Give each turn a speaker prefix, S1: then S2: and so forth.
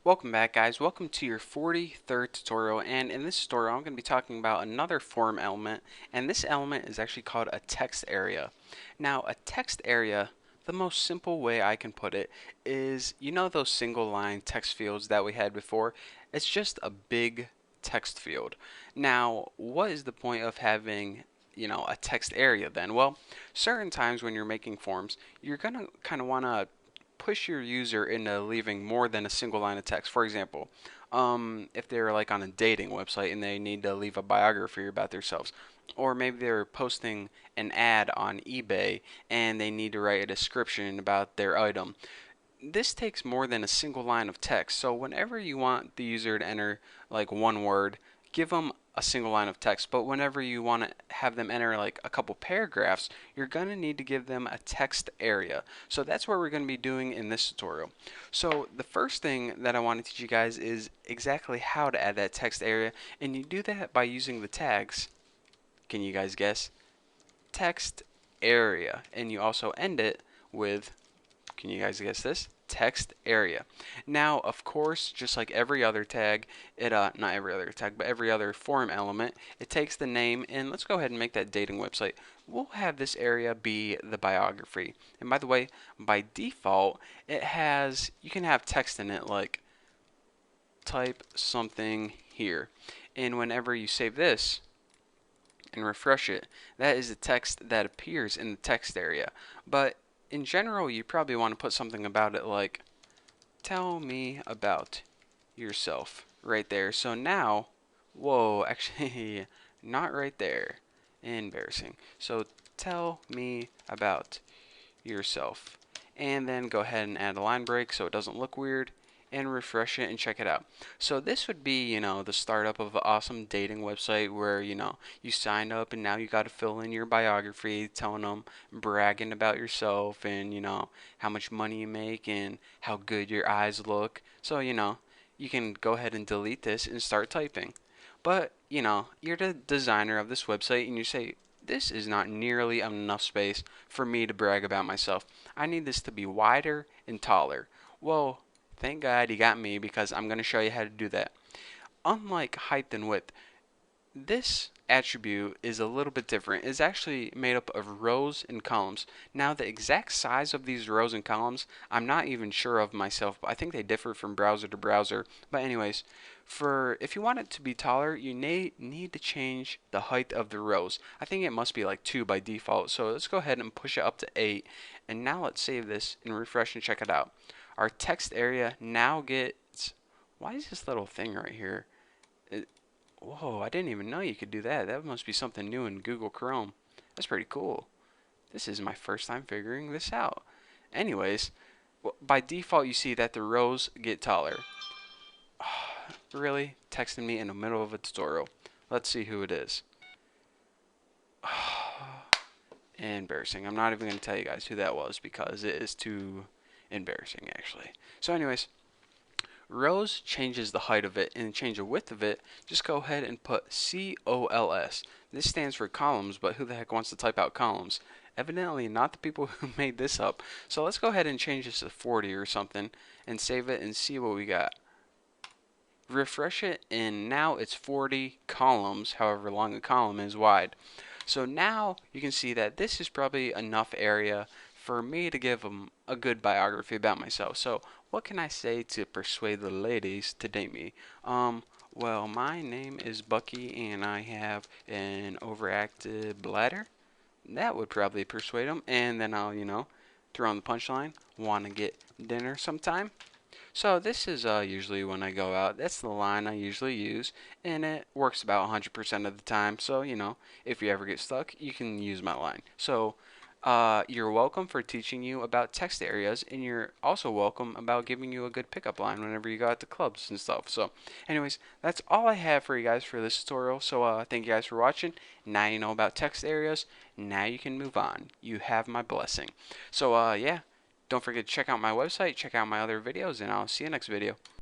S1: Welcome back, guys. Welcome to your 43rd tutorial, and in this tutorial I'm going to be talking about another form element, and this element is actually called a text area. Now, a text area, the most simple way I can put it is, you know those single line text fields that we had before? It's just a big text field. Now, what is the point of having a text area then? Well, certain times when you're making forms, you're going to kind of want to push your user into leaving more than a single line of text. For example, if they're like on a dating website and they need to leave a biography about themselves, or maybe they're posting an ad on eBay and they need to write a description about their item. This takes more than a single line of text. So whenever you want the user to enter like one word, give them a single line of text. But whenever you want to have them enter like a couple paragraphs, you're going to need to give them a text area. So that's what we're going to be doing in this tutorial. So the first thing that I want to teach you guys is exactly how to add that text area, and you do that by using the tags. Can you guys guess? Text area, and you also end it with, can you guys guess this? Text area. Now, of course, just like every other tag, not every other tag, but every other form element, it takes the name, and let's go ahead and make that dating website. We'll have this area be the biography. And by the way, by default, you can have text in it like type something here. And whenever you save this and refresh it, that is the text that appears in the text area. But in general, you probably want to put something about it like, tell me about yourself, right there. So now, whoa, actually, not right there. Embarrassing. So tell me about yourself. And then go ahead and add a line break so it doesn't look weird, and refresh it and check it out. So this would be, the startup of an awesome dating website where, you sign up and now you got to fill in your biography, telling them, bragging about yourself and, how much money you make and how good your eyes look. So, you can go ahead and delete this and start typing. But, you're the designer of this website and you say, this is not nearly enough space for me to brag about myself. I need this to be wider and taller. Well, thank God you got me, because I'm going to show you how to do that. Unlike height and width, this attribute is a little bit different. It's actually made up of rows and columns. Now, the exact size of these rows and columns, I'm not even sure of myself, but I think they differ from browser to browser. But anyways, if you want it to be taller, you need to change the height of the rows. I think it must be like 2 by default. So let's go ahead and push it up to 8. And now let's save this and refresh and check it out. Our text area now gets, why is this little thing right here? Whoa, I didn't even know you could do that. That must be something new in Google Chrome. That's pretty cool. This is my first time figuring this out. Anyways, by default you see that the rows get taller. Really? Texting me in the middle of a tutorial. Let's see who it is. Embarrassing. I'm not even going to tell you guys who that was because it is too embarrassing actually. So anyways, rows changes the height of it, and change the width of it, just go ahead and put COLS. This stands for columns, but who the heck wants to type out columns? Evidently not the people who made this up. So let's go ahead and change this to 40 or something and save it and see what we got. Refresh it, and now it's 40 columns, however long a column is wide. So now you can see that this is probably enough area for me to give them a good biography about myself. So what can I say to persuade the ladies to date me? Well, my name is Bucky and I have an overactive bladder. That would probably persuade them. And then I'll, throw on the punchline. Want to get dinner sometime? So this is usually when I go out. That's the line I usually use, and it works about 100% of the time. So, if you ever get stuck, you can use my line. So you're welcome for teaching you about text areas, and you're also welcome about giving you a good pickup line whenever you go out to clubs and stuff. So anyways, that's all I have for you guys for this tutorial. So thank you guys for watching. Now you know about text areas. Now you can move on. You have my blessing. So yeah. Don't forget to check out my website, check out my other videos, and I'll see you next video.